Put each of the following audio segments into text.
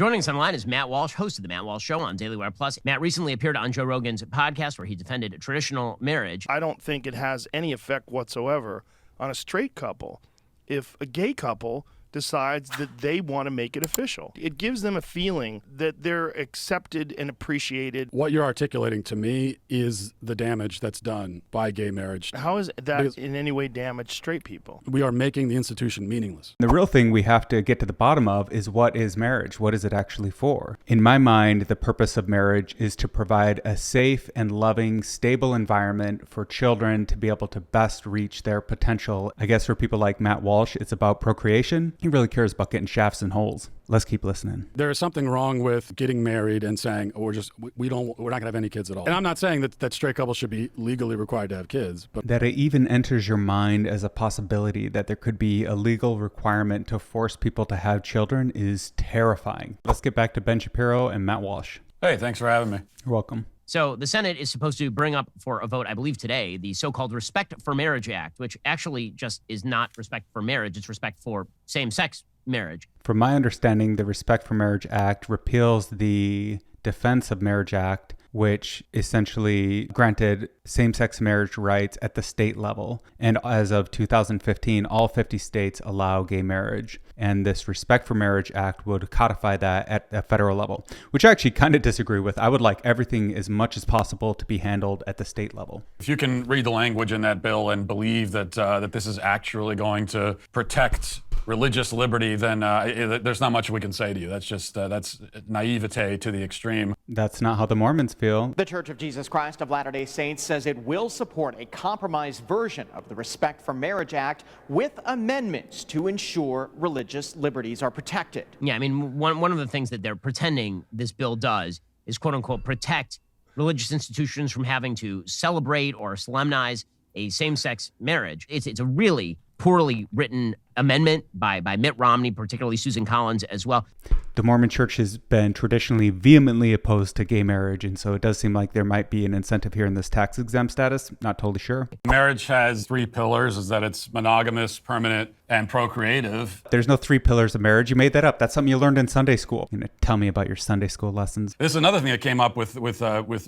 Joining us online is Matt Walsh, host of The Matt Walsh Show on Daily Wire Plus. Matt recently appeared on Joe Rogan's podcast where he defended traditional marriage. I don't think it has any effect whatsoever on a straight couple if a gay couple decides that they want to make it official. It gives them a feeling that they're accepted and appreciated. What you're articulating to me is the damage that's done by gay marriage. How is that in any way damage straight people? We are making the institution meaningless. The real thing we have to get to the bottom of is, what is marriage? What is it actually for? In my mind, the purpose of marriage is to provide a safe and loving, stable environment for children to be able to best reach their potential. I guess for people like Matt Walsh, it's about procreation. He really cares about getting shafts and holes. Let's keep listening. There is something wrong with getting married and saying, oh, we're not gonna have any kids at all. And I'm not saying that straight couples should be legally required to have kids, but that it even enters your mind as a possibility that there could be a legal requirement to force people to have children is terrifying. Let's get back to Ben Shapiro and Matt Walsh. Hey, thanks for having me. You're welcome. So the Senate is supposed to bring up for a vote, I believe today, the so-called Respect for Marriage Act, which actually just is not respect for marriage. It's respect for same-sex marriage. From my understanding, the Respect for Marriage Act repeals the Defense of Marriage Act, which essentially granted same-sex marriage rights at the state level. And as of 2015, all 50 states allow gay marriage. And this Respect for Marriage Act would codify that at a federal level, which I actually kind of disagree with. I would like everything as much as possible to be handled at the state level. If you can read the language in that bill and believe that that this is actually going to protect religious liberty, then there's not much we can say to you. That's just that's naivete to the extreme. That's not how the Mormons feel. The Church of Jesus Christ of Latter-day Saints says it will support a compromised version of the Respect for Marriage Act with amendments to ensure religious liberties are protected. Yeah, I mean, one of the things that they're pretending this bill does is, quote unquote, protect religious institutions from having to celebrate or solemnize a same-sex marriage. It's a really poorly written amendment by Mitt Romney, particularly Susan Collins as well. The Mormon Church has been traditionally vehemently opposed to gay marriage, and so it does seem like there might be an incentive here in this tax-exempt status. Not totally sure. Marriage has three pillars, is that it's monogamous, permanent, and procreative. There's no three pillars of marriage. You made that up. That's something you learned in Sunday school. You know, tell me about your Sunday school lessons. This is another thing that came up with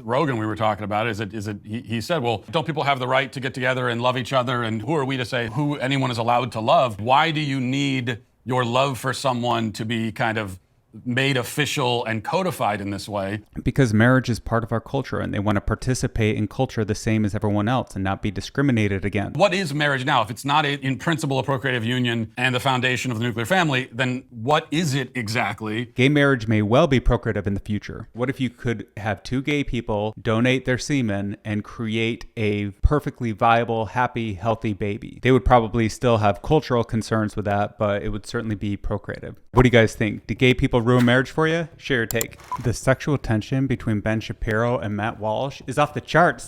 Rogan we were talking about, is that he said, well, don't people have the right to get together and love each other? And who are we to say who anyone is allowed to love? Why do you need your love for someone to be kind of made official and codified in this way? Because marriage is part of our culture, and they want to participate in culture the same as everyone else and not be discriminated against. What is marriage now? If it's not in principle a procreative union and the foundation of the nuclear family, then what is it exactly? Gay marriage may well be procreative in the future. What if you could have two gay people donate their semen and create a perfectly viable, happy, healthy baby? They would probably still have cultural concerns with that, but it would certainly be procreative. What do you guys think? Do gay people ruin marriage for you? Share your take. The sexual tension between Ben Shapiro and Matt Walsh is off the charts.